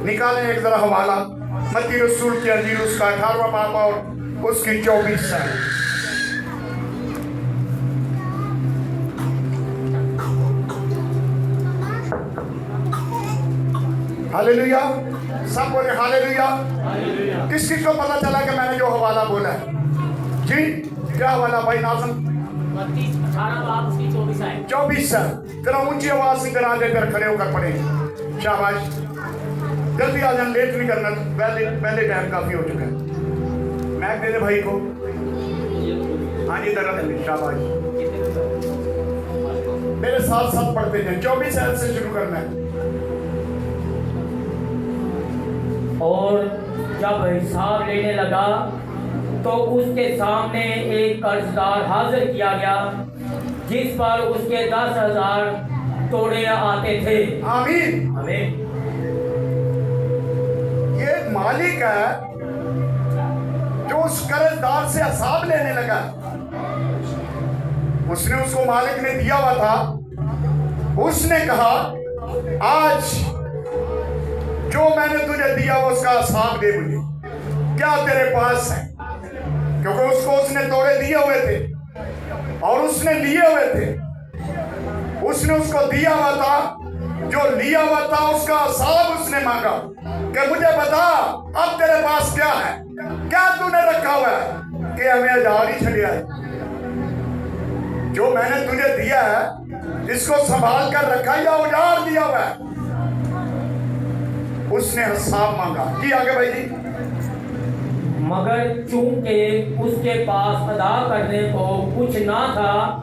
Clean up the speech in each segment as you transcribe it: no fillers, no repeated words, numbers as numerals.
نکالیں ایک ذرا حوالہ متی رسول کی انجیل اس کا 18واں باب اور اس کی 24 سے۔ ہاللیلویا، سب بولے ہاللیلویا۔ کس کو پتا چلا کہ میں نے جو حوالہ بولا ہے؟ جی کیا حوالہ بھائی ناظم؟ 24 ہے۔ ذرا اونچی آواز سے ذرا دے کر کھڑے ہو کر پڑھیں، شاباش۔ جلدی آ جان، لیٹ نہیں کرنا، پہلے ٹائم کافی ہو چکا ہے۔ میک دے دے بھائی کو، ہاں جی ذرا دے، شاباش۔ میرے ساتھ ساتھ پڑھتے ہیں، 24 آیت سے شروع کرنا ہے۔ اور جب حساب لینے لگا تو اس کے سامنے ایک قرضدار حاضر کیا گیا جس پر اس کے 10,000 توڑے آتے تھے۔ آمین۔ آمین۔ یہ مالک ہے جو اس قرضدار سے حساب لینے لگا۔ اس نے اس کو مالک نے دیا ہوا تھا، اس نے کہا آج جو میں نے تجھے دیا وہ اس کا حساب دے مجھے، کیا تیرے پاس ہے؟ کیونکہ اس کو اس نے توڑے دیے ہوئے تھے اور اس نے لیے ہوئے تھے، اس نے اس کو دیا ہوا تھا، جو لیا ہوا تھا اس کا حساب اس نے مانگا کہ مجھے بتا اب تیرے پاس کیا ہے، کیا تو نے رکھا ہوا ہے کہ ہمیں اجار ہی چھڑیا ہے؟ جو میں نے تجھے دیا ہے اس کو سنبھال کر رکھا یا اجار دیا ہوا ہے؟ اس نے حساب مانگا۔ جی آگے بھائی جی۔ مگر چونکہ اس کے پاس ادا کرنے کو کچھ نہ تھا،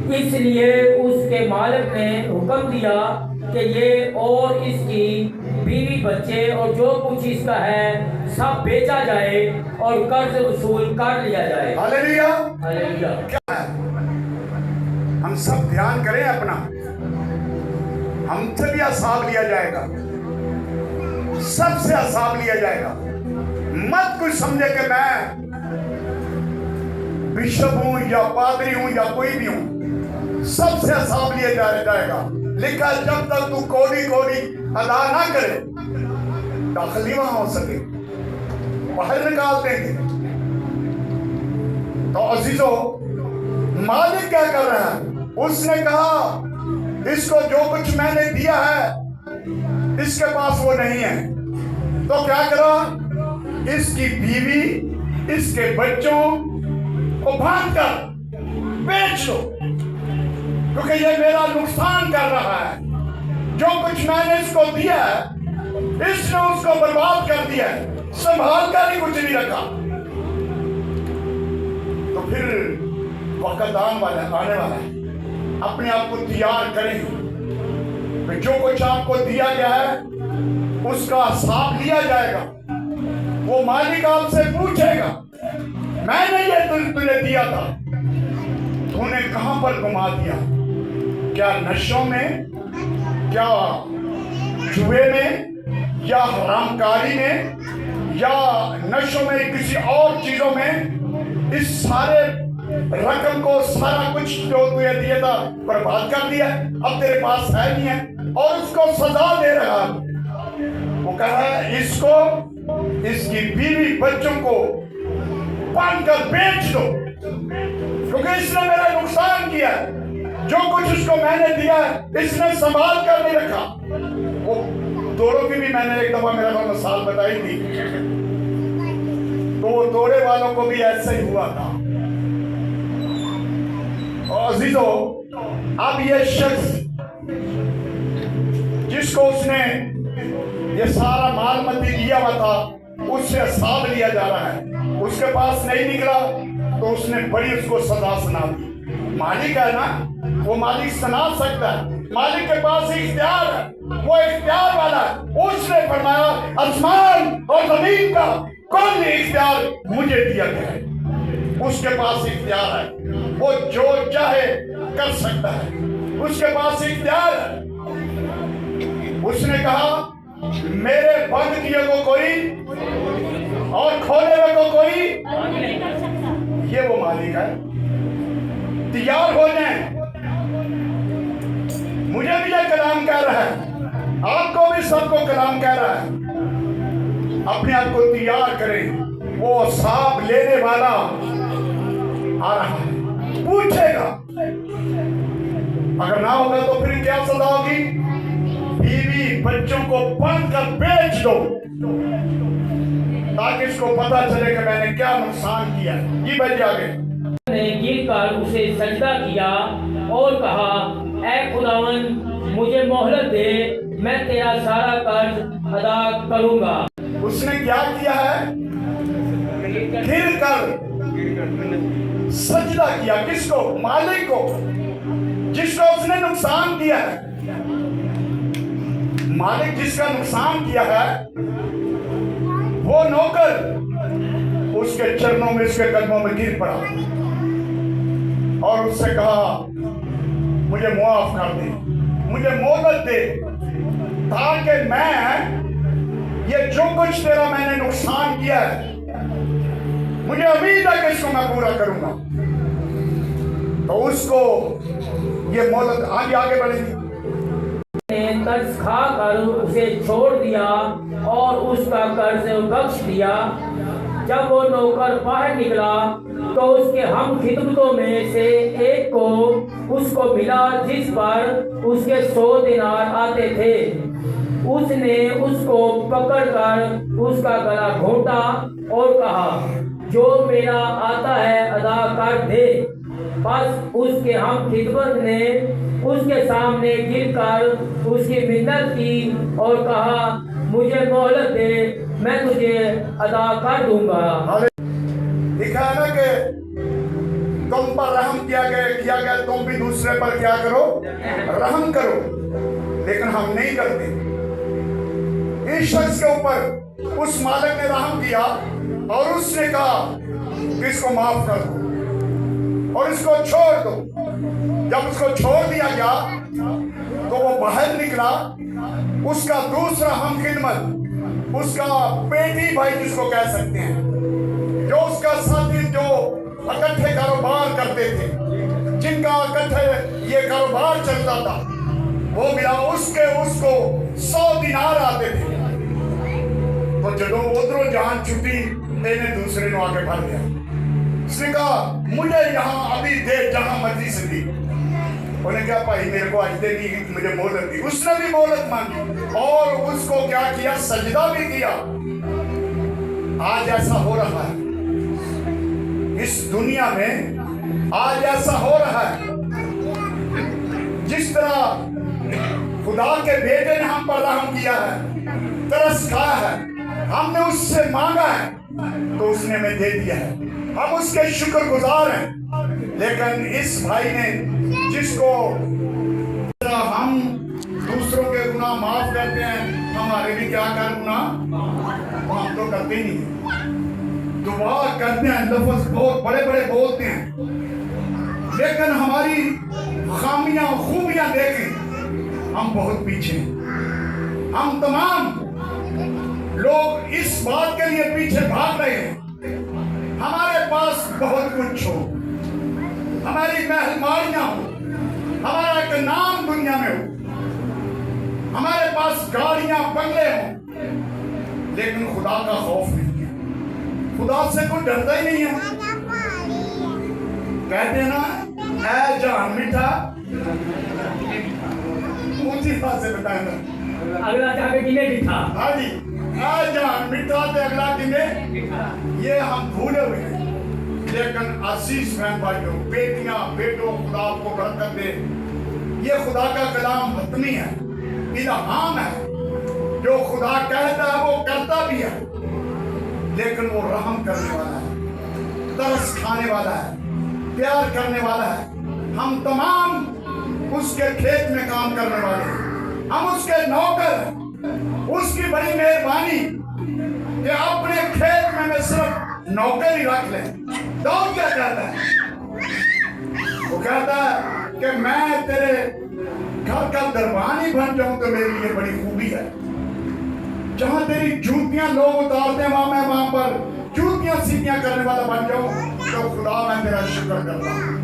اس لیے اس کے مالک نے حکم دیا کہ یہ اور اس کی بیوی بچے اور جو کچھ اس کا ہے سب بیچا جائے اور قرض وصول کر لیا جائے۔ ہاللیلویا۔ ہاللیلویا۔ کیا ہے؟ ہم سب دھیان کریں اپنا، ہم سے بھی حساب لیا جائے گا، سب سے حساب لیا جائے گا۔ مت کچھ سمجھے کہ میں بشپ ہوں یا پادری ہوں یا کوئی بھی ہوں، سب سے حساب لیا جائے گا۔ لکھا ہے جب تک تو کوڑی ادا نہ کرے داخل نہیں وہاں ہو سکے، باہر نکال دیں گے۔ تو عزیزو، مالک کیا کر رہا ہے؟ اس نے کہا اس کو جو کچھ میں نے دیا ہے اس کے پاس وہ نہیں ہے، تو کیا کرو؟ اس کی بیوی اس کے بچوں کو باندھ کر بیچ دو، کیونکہ یہ میرا نقصان کر رہا ہے۔ جو کچھ میں نے اس کو دیا ہے اس نے اس کو برباد کر دیا ہے، سنبھال کر ہی کچھ نہیں رکھا۔ تو پھر وقت آنے والا ہے، اپنے آپ کو تیار کریں کہ جو کچھ آپ کو دیا گیا ہے اس کا حساب لیا جائے گا۔ وہ مالک آپ سے پوچھے گا میں نے یہ تجھے دیا تھا، تو نے کہاں پر گما دیا؟ کیا نشوں میں، کیا جوے میں، یا حرام کاری میں، یا نشوں میں، کسی اور چیزوں میں؟ اس سارے رقم کو، سارا کچھ جو تجھے دیا تھا برباد کر دیا، اب تیرے پاس ہے نہیں ہے، اور اس کو سزا دے رہا۔ وہ کہہ رہا ہے اس کو، اس کی بیوی بچوں کو باندھ کر بیچ دو، کیونکہ اس نے میرا نقصان کیا ہے۔ جو کچھ اس کو میں نے دیا ہے اس نے سنبھال کر نہیں رکھا۔ وہ توڑوں کی بھی میں نے ایک دفعہ میرا مثال بتائی تھی، تو وہ توڑے والوں کو بھی ایسا ہی ہوا تھا۔ اور عزیزو، اب یہ شخص جس کو اس نے یہ سارا مال متی دیا ہوا تھا اس سے حساب لیا جا رہا ہے، اس کے پاس نہیں نکلا تو اس نے بڑی اس کو سزا سنا دی۔ مالک ہے نا، وہ مالک سنا سکتا ہے، مالک کے پاس اختیار ہے، وہ اختیار والا ہے۔ اس نے فرمایا آسمان اور زمین کا کل اختیار مجھے دیا گیا ہے، اس کے پاس اختیار ہے، وہ جو چاہے کر سکتا ہے، اس کے پاس اختیار ہے۔ اس نے کہا میرے بند کیے کو کوئی اور کھولے ہوئے کو کوئی، یہ وہ مالک ہے۔ تیار ہو جائیں، مجھے بھی یہ کلام کہہ رہا ہے आपको भी सबको कलाम कह रहा है, अपने आप को तैयार करें, वो सांप लेने वाला आ रहा है, पूछेगा। अगर ना होगा तो फिर क्या सजा होगी? बीवी बच्चों को बंद कर बेच दो, ताकि इसको पता चले कि मैंने क्या नुकसान किया। ये बच आगे ने गिरकर उसे सजदा किया और कहा, ऐ खुदावन, मुझे मोहलत दे, मैं तेरा सारा कर्ज अदा करूंगा। उसने क्या किया है? गिर कर सजदा किया। किसको? मालिक को, जिसको उसने नुकसान किया है। मालिक जिसका नुकसान किया है, वो नौकर उसके चरणों में, उसके कदमों में गिर पड़ा और उससे कहा, मुझे मुआफ कर दे, मुझे मोहलत दे, ताकि मैं ये जो कुछ तेरा मैंने नुकसान किया है, मुझे उम्मीद है कि इसको मैं पूरा करूंगा। तो उसको ये मोहलत आगे बढ़ेगी। ने कर्ज खा कर उसे छोड़ दिया और उसका कर्ज बख्श दिया। जब वो नौकर बाहर निकला तो उसके हम खिदमतों में से एक को उसको मिला जिस पर उसके 100 दिनार आते थे। उसने उसको पकड़कर उसका गला घोंटा और कहा, जो मेरा आता है अदा कर दे। बस उसके हम खिदमत ने उसके सामने गिरकर उसकी मिन्नत की और कहा, मुझे मोहलत दे, मैं तुझे अदा कर दूंगा। लिखा है ना कि तुम पर रहम किया गया, तुम भी दूसरे पर क्या करो? रहम करो। लेकिन हम नहीं करते। इस शख्स के ऊपर उस मालिक ने रहम किया और उसने कहा कि इसको माफ कर दो और इसको छोड़ दो। जब उसको छोड़ दिया गया तो वो बाहर निकला। उसका दूसरा हम खिदमत, उसका पेटी भाई जिसको कह सकते हैं, जो उसका साथी, जो इकट्ठे कारोबार करते थे, जिनका इकट्ठे ये कारोबार चलता था, वो मिला। उसको 100 दिनार आते थे। तो जब उधरों जान छुट्टी, मैंने दूसरे को आगे बढ़ गया। उसने कहा, मुझे यहाँ अभी दे, जहां मर्जी से दी। उन्हें क्या, भाई मेरे को आज दे दी, मुझे मोहलत दी। उसने भी मोहलत मांगी और उसको क्या किया? सजदा भी किया। आज ऐसा हो रहा है इस दुनिया में, आज ऐसा हो रहा है। जिस तरह खुदा के बेटे ने हम पर रहम किया है, तरस खाया है, हमने उससे मांगा है तो उसने हमें दे दिया है। हम उसके शुक्रगुजार हैं। लेकिन इस भाई ने, जिसको हम दूसरों के गुनाह माफ करते हैं, हमारे भी क्या कर गुनाह हम तो करते ही नहीं। दुआ करते हैं, लफ्ज बहुत बड़े बड़े बोलते हैं, लेकिन हमारी खामियां खूबियां देखें, हम बहुत पीछे हैं। हम तमाम लोग इस बात के लिए पीछे भाग रहे हैं, हमारे पास बहुत कुछ हो, हमारी मेहमानियां हो, हमारा एक नाम दुनिया में हो, हमारे पास गाड़ियां बंगले हो, लेकिन खुदा का खौफ नहीं है। खुदा से कोई डरता ही नहीं है। कहते हैं ना, ऐ जान मीठा, ऊंची बात से बताए ना, अगला जाके किने मीठा। हाँ जी, ऐ जान मीठा तो अगला किने, ये हम भूले हुए हैं। लेकिन अजीज बहन भाइयों, बेटियां, बेटों, खुदा आपको बरकत दे। ये खुदा का कलाम हतमी है, इल्हाम है। जो खुदा कहता है वो करता भी है, लेकिन वो रहम करने वाला है, तरस खाने वाला है, प्यार करने वाला है। हम तमाम उसके खेत में काम करने वाले हैं, हम उसके नौकर हैं। उसकी बड़ी मेहरबानी कि अपने खेत में मैं सिर्फ नौकर ही रख ले। दाऊद क्या कहता है? वो कहता है कि मैं तेरे घर का दरबान ही बन जाऊं तो मेरे लिए बड़ी खूबी है। जहां तेरी जूतियां लोग उतारते हैं, वहां मैं वहां पर जूतियां सीतियां करने वाला बन जाऊं तो खुदा मैं तेरा शुक्र करता हूं।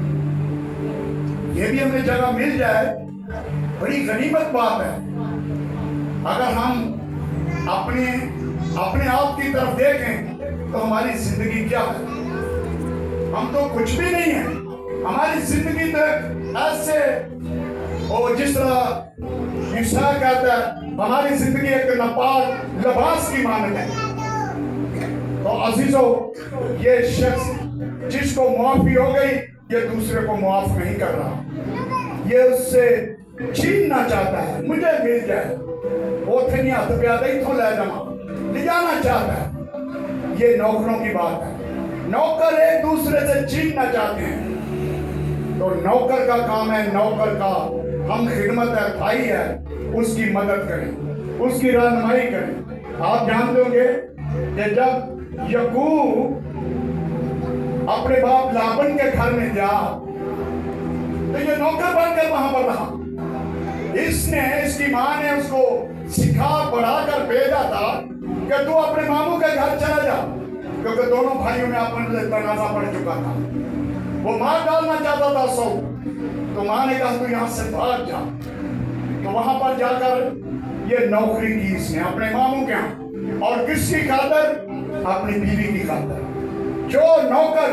ये भी हमें जगह मिल जाए, बड़ी गनीमत बात है। अगर हम अपने आप की तरफ देखें तो हमारी जिंदगी क्या है? हम तो कुछ भी नहीं है। हमारी जिंदगी तो ऐसे, और जिस तरह ईसा कहता है, हमारी जिंदगी एक नापाक लिबास की मानद है। तो अजीजों, ये शख्स जिसको माफी हो गई, ये दूसरे को माफ नहीं कर रहा, ये उससे छीनना चाहता है, मुझे मिल जाए, वो थे नहीं हाथ पे आता ही तो ले जाना चाहता है। ये नौकरों की बात है। नौकर एक दूसरे से छीनना चाहते हैं। तो नौकर का काम है, नौकर का हम खिदमत है, भाई है, उसकी मदद करें, उसकी रहनुमाई करें। आप जानते होंगे कि जब याकूब अपने बाप लाबन के घर में गया तो ये नौकर बनकर वहां पर रहा। इसकी मां ने उसको सिखा बढ़ाकर भेजा था कि तू अपने मामू के घर चला जा, क्योंकि दोनों भाइयों में अपन तनाजा पड़ चुका था। वो मार डालना चाहता था सौ, तो मां ने कहा तू यहां से भाग जा। तो वहां पर जाकर ये नौकरी की इसने अपने मामू के यहाँ, और किसकी खातर? अपनी बीवी की खातर। जो नौकर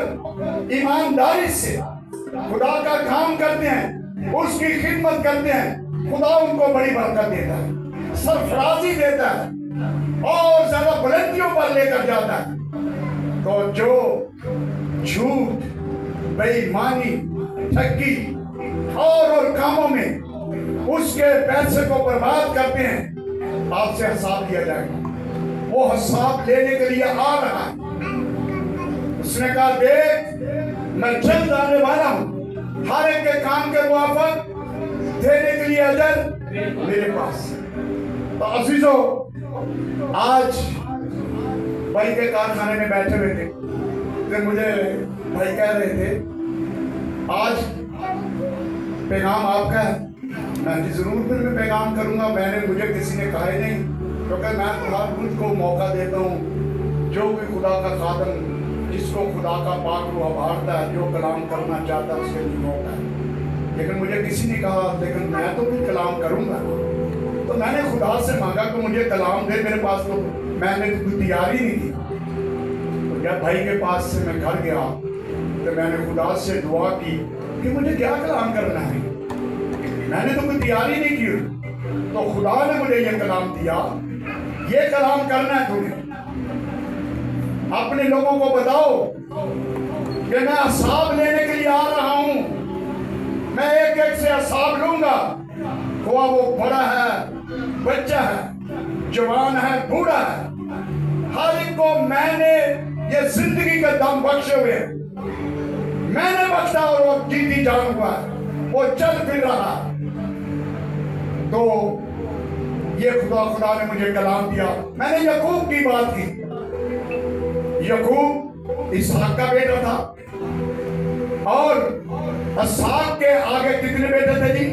ईमानदारी से खुदा का काम करते हैं, उसकी खिदमत करते हैं, खुदा उनको बड़ी बरकत देता है, सरफराजी देता है और ज्यादा बुलंदियों पर लेकर जाता है। तो जो झूठ, बेईमानी, ठगी और कामों में उसके पैसे को बर्बाद करते हैं, आपसे हिसाब लिया जाएगा। वो हिसाब लेने के लिए आ रहा है। उसने कहा देख, मैं जल्द आने वाला हूं, हर एक के काम के मुआफिक देने के लिए अजर मेरे पास। तो अजीजों, आज भाई के कारखाने में बैठे हुए थे, तो मुझे भाई कह रहे थे आज पैगाम आपका है। मैं जरूर फिर मैं पैगाम करूंगा। मुझे किसी ने कहा ही नहीं, क्योंकि मैं हर खुद को मौका देता हूँ। जो भी खुदा का खादम, जिसको खुदा का पाक वो आभारता है, जो कलाम करना चाहता है, उसके लिए मौका है। लेकिन मुझे किसी ने कहा लेकिन मैं तो भी कलाम करूंगा। तो मैंने खुदा से मांगा कि मुझे कलाम दे, मेरे पास तो मैंने तो तैयारी नहीं की। तो जब भाई के पास से मैं घर गया तो मैंने खुदा से दुआ की कि मुझे क्या कलाम करना है। मैंने तो कोई तैयारी नहीं की, तो खुदा ने मुझे ये कलाम दिया, ये कलाम करना है तुम्हें। अपने लोगों को बताओ कि मैं हिसाब लेने के लिए आ रहा हूं। मैं एक एक से हिसाब लूंगा, हुआ वो बड़ा है, बच्चा है, जवान है, बूढ़ा है, हर एक को मैंने ये जिंदगी का दम बख्शे हुए, मैंने बख्शा और वो जीती जान हुआ, वो चल फिर रहा। तो ये खुदा ने मुझे कलाम दिया। मैंने याकूब की बात की। याकूब इसहाक का बेटा था, और इसहाक के आगे कितने बेटे थे जी?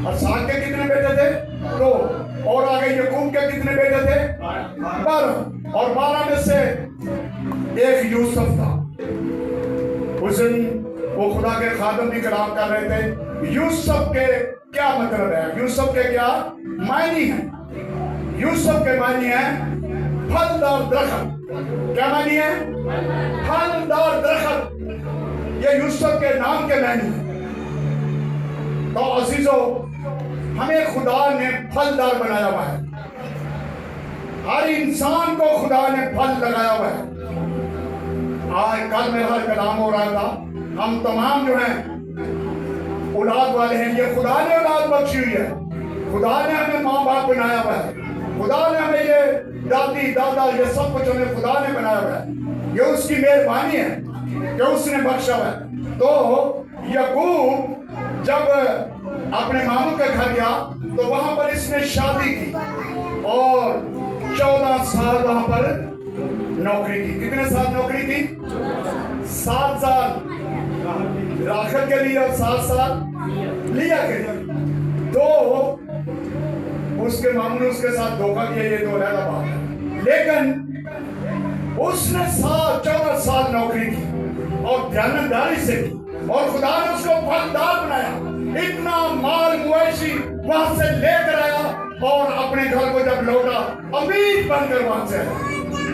इसहाक के कितने बेटे थे? दो। और आगे याकूब के कितने बेटे थे? 12। और 12 में से एक यूसुफ था। उस दिन वो खुदा के खादम भी कलाम कर रहे थे। यूसुफ के क्या मतलब है? यूसुफ के क्या मायने हैं? यूसुफ के मायने हैं फलदार दरख्त। क्या मायने हैं? फलदार दरख्त। ये यूसुफ के नाम के मायने हैं। तो अजीजों, हमें खुदा ने फलदार बनाया हुआ है। हर इंसान को खुदा ने फल लगाया हुआ है। आज कल मेरा कलाम हो रहा था, हम तमाम जो हैं औलाद वाले हैं, ये खुदा ने औलाद बख्शी हुई है। खुदा ने हमें माँ बाप बनाया हुआ है। खुदा ने हमें ये दादी दादा ये सब कुछ हमें खुदा ने बनाया हुआ है। ये उसकी मेहरबानी है कि उसने बख्शा हुआ है। तो याकूब जब अपने मामू के घर गया तो वहां पर इसने शादी की और 14 साल वहां पर नौकरी की। कितने साल नौकरी की? 7 साल राखल के लिए और 7 साल लिया के लिए। तो उसके मामू ने उसके साथ धोखा किया, ये तो अलग बात है। लेकिन उसने 14 साल नौकरी की और ध्यानदारी से की, और खुदा ने उसको फलदार बनाया। इतना माल मुआशी वहां से लेकर आया और अपने घर को जब लौटा अमीर बनकर वहां से आया,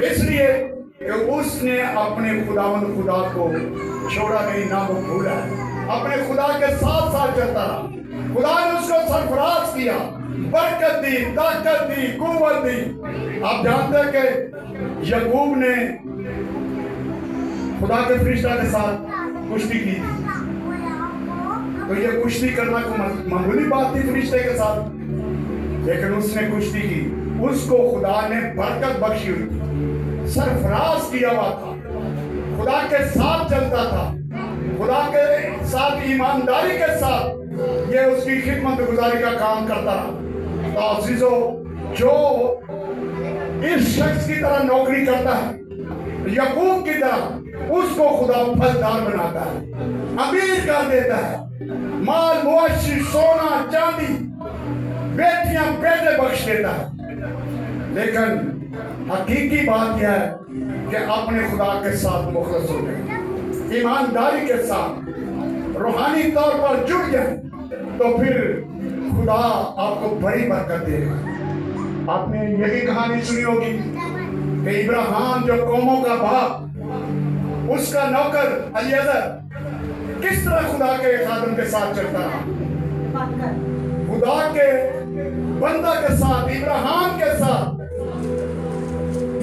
इसलिए कि उसने अपने खुदावंद खुदा को छोड़ा नहीं, ना वो भूला, अपने खुदा के साथ साथ चलता रहा। खुदा ने उसको सरफराज किया, बरकत दी, ताकत दी, कुव्वत दी। आप जानते हैं कि याकूब ने खुदा के फरिश्ता के साथ कुश्ती की थी, तो ये कुश्ती करना को मामूली बात थी फरिश्ते के साथ, लेकिन उसने कुश्ती की, उसको खुदा ने बरकत बख्शी हुई थी, सरफराज किया हुआ था, खुदा के साथ चलता था, खुदा के साथ ईमानदारी के साथ ये उसकी खिदमत गुजारी का काम करता रहा। तो अजीजों, जो इस शख्स की तरह नौकरी करता है, याकूब की तरह, उसको खुदा फलदार बनाता है, अमीर कर देता है, माल मुआशी, सोना चांदी, बेटियां बेटे बख्श देता है। लेकिन हकीकी बात यह है कि अपने खुदा के साथ मुखलस हो जाए, ईमानदारी के साथ रूहानी तौर पर जुड़ जाए, तो फिर खुदा आपको बड़ी बरकत देगा। आपने यही कहानी सुनी होगी कि इब्राहिम जो कौमों का बाप, उसका नौकर अलीएज़र किस तरह खुदा के खादम के साथ चलता रहा, खुदा के बंदा के साथ, इब्राहिम के साथ।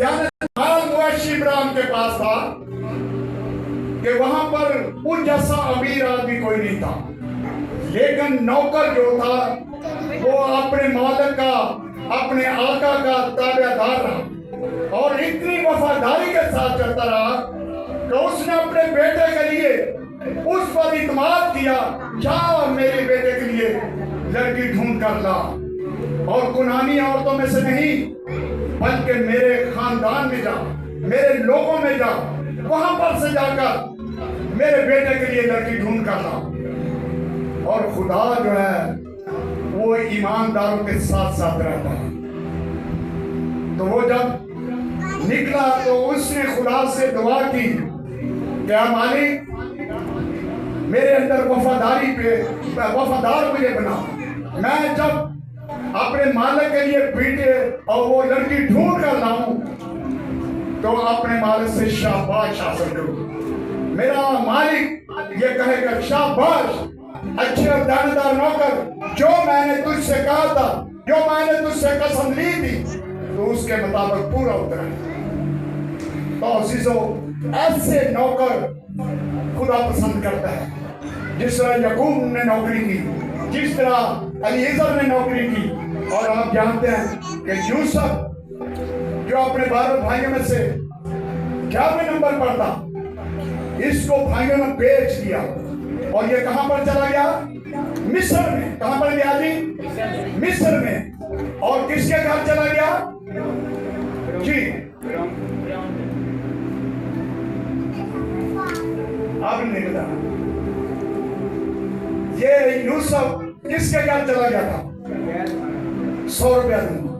यानी हाल मुआशी इब्राहिम के पास था कि वहां पर उस जैसा अमीर आदमी कोई नहीं था, लेकिन नौकर जो था वो अपने मालिक का, अपने आका का ताबेदार रहा और इतनी वफादारी के साथ चलता रहा कि उसने अपने बेटे के लिए उस पर इत्मीनान किया, जा मेरे बेटे के लिए लड़की ढूंढ कर ला, और कुनानी औरतों में से नहीं बल्कि मेरे खानदान में जा, मेरे लोगों में जा, वहां पर से जाकर मेरे बेटे के लिए लड़की ढूंढ कर ला। और खुदा जो है वो ईमानदारों के साथ साथ रहता है। तो वो जब निकला तो उसने खुदा से दुआ की, क्या मालिक मेरे अंदर वफादारी पे वफादार मुझे बना, मैं जब अपने मालिक के लिए बेटे और वो लड़की ढूंढ कर लाऊं तो अपने मालिक से शाबाश हासिल करूं। मेरा मालिक ये कहेगा, शाबाश अच्छे और दानेदार नौकर, जो मैंने तुझसे कहा था, जो मैंने तुझसे कसम ली थी, तो उसके मुताबिक पूरा उतरा। तो अजीजों, ऐसे नौकर खुदा पसंद करता है, जिस तरह याकूब ने नौकरी की, जिस तरह अलीएज़र ने नौकरी की। और आप जानते हैं कि यूसुफ जो अपने 12 भाइयों में से 11वें नंबर पर था, इसको भाइयों ने बेच दिया और ये कहां पर चला गया? मिस्र में। कहां पर गया जी? मिस्र में। और किसके घर चला गया जी? आपने नहीं बताया। ये यूसुफ किसके घर चला गया था? 100 रुपया दूंगा।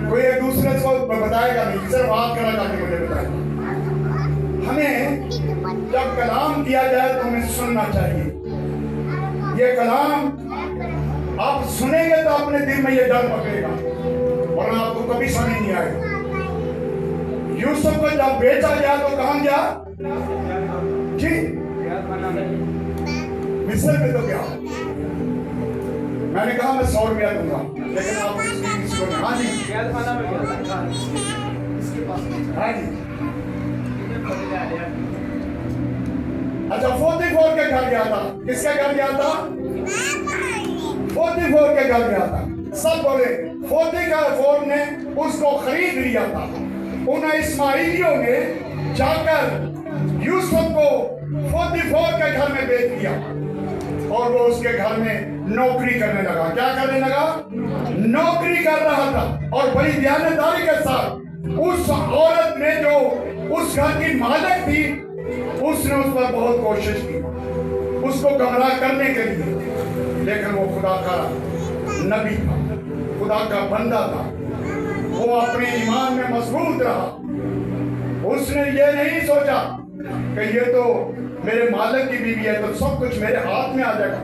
कोई एक दूसरे को बताएगा नहीं, सिर्फ बात करा जाके मुझे बताएगा। हमें जब कलाम किया जाए तो हमें सुनना चाहिए। ये कलाम आप सुनेंगे तो अपने दिल में ये डर पकड़ेगा, वरना आपको कभी समझ नहीं आएगा। यूसुफ को जब बेचा गया तो कहां गया जी? मिस्र में। तो क्या मैंने कहा मैं 100 रुपया दूंगा, लेकिन आप किसी को हाँ जी हाँ जी। अच्छा, 44 के घर गया था। किसके घर गया था? 44 के घर गया था। सब बोले 44 ने उसको खरीद लिया था। उन इस्माइलियों ने जाकर यूसुफ को 44 के घर में बेच दिया और वो उसके घर में नौकरी करने लगा। क्या करने लगा? नौकरी कर रहा था। और बड़ी ध्यानदारी के साथ उस औरत ने, जो उस घर की मालिक थी, उसने उस पर बहुत कोशिश की उसको गुमराह करने के लिए, लेकिन वो खुदा का नबी था, खुदा का बंदा था। वो अपने ईमान में मजबूत रहा। उसने ये नहीं सोचा कि ये तो मेरे मालिक की बीवी है तो सब कुछ मेरे हाथ में आ जाएगा।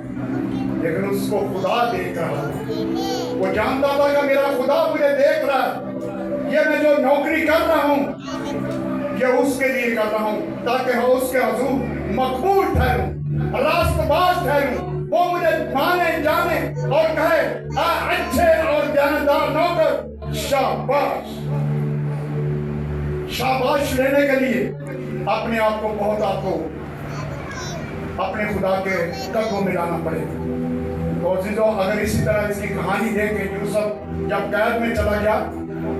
लेकिन उसको खुदा देख रहा था। वो जानता था कि मेरा खुदा मुझे देख रहा है, ये मैं जो नौकरी कर रहा हूँ ये उसके लिए कर रहा हूँ ताकि मैं उसके हुजूर मकबूल ठहरूं, रास्तबाज ठहरूं, वो मुझे माने जाने और कहे अच्छे और ध्यानदार नौकर, शाबाश। शाबाश लेने के लिए अपने आप को बहुत आपको अपने खुदा के कदमों में लाना पड़ेगा। तो अजीजों, अगर इसी तरह इसकी कहानी देखें, यूसुफ जब कैद में चला गया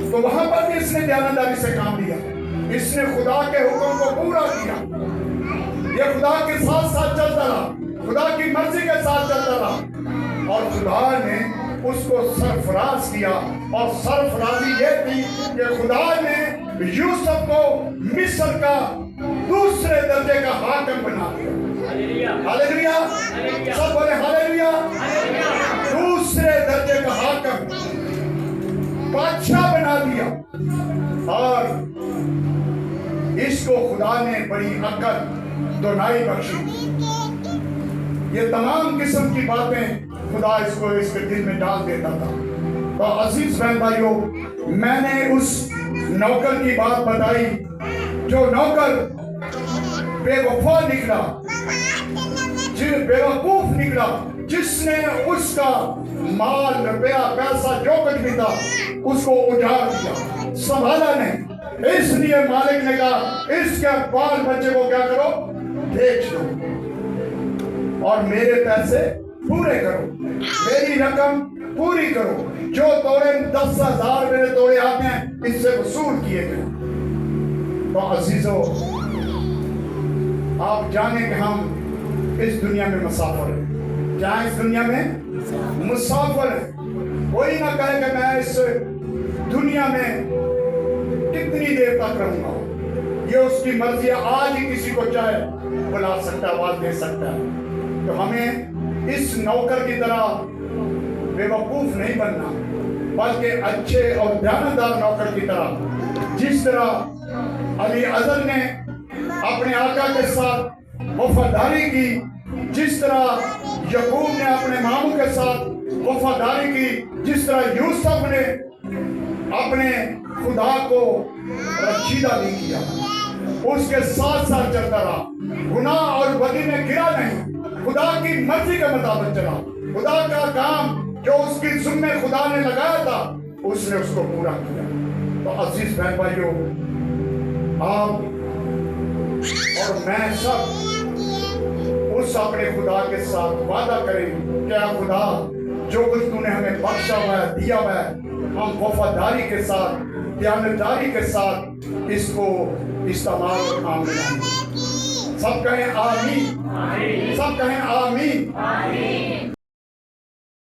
तो वहां पर भी इसने ध्यानदारी से काम लिया, इसने खुदा के हुक्म को पूरा किया, ये खुदा के साथ साथ चलता रहा, खुदा की मर्जी के साथ चलता रहा और खुदा ने उसको सरफराज किया। और सरफराजी ये थी कि खुदा ने यूसुफ को मिस्र का दूसरे दर्जे का हाकिम बना दिया। हालेलुया, सब बोले हालेलुया। दूसरे दर्जे का हाकिम, बादशाह बना दिया। और इसको खुदा ने बड़ी अक्ल दोनाई बख्शी। ये तमाम किस्म की बातें खुदा इसको इसके दिल में डाल देता था। तो अजीज बहन भाइयों, मैंने उस नौकर की बात बताई जो नौकर बेवफा निकला, बेवकूफ निकला, जिसने उसका माल रुपया पैसा जो कुछ भी था उसको उजाड़ दिया, संभाला नहीं। इसलिए मालिक ने कहा इसके बाल बच्चे को क्या करो, बेच दो और मेरे पैसे पूरे करो, मेरी रकम पूरी करो, जो तोड़े 10,000 मेरे तोड़े आते हैं इससे वसूल किए गए। तो अजीजों, आप जाने कि हम इस दुनिया में मुसाफिर हैं। क्या इस दुनिया में मुसाफिर हैं। कोई ना कहे कि मैं इस दुनिया में कितनी देर तक रहूंगा, ये उसकी मर्जी है। आज ही किसी को चाहे बुला सकता है, आवाज दे सकता है। तो हमें इस नौकर की तरह बेवकूफ नहीं बनना, बल्कि अच्छे और ध्यानदार नौकर की तरह, जिस तरह अली अजर ने अपने आका के साथ वफादारी की, जिस तरह यकूब ने अपने मामू के साथ वफादारी की, जिस तरह यूसुफ ने अपने खुदा को रखीदा नहीं किया, उसके साथ साथ चलता रहा, गुनाह और बदी में गिरा नहीं, खुदा की मर्जी के मुताबिक चला, खुदा का काम जो उसकी जिम्मे खुदा ने लगाया था उसने उसको पूरा किया। तो अजीज बहन भाइयों, आप और मैं सब उस अपने खुदा के साथ वादा करें, क्या खुदा जो कुछ तूने हमें बख्शा हुआ है, दिया हुआ है, हम वफादारी के साथ, ध्यानदारी के साथ इसको इस्तेमाल और काम में लाएंगे। सब कहें आमीन, सब कहें आमीन।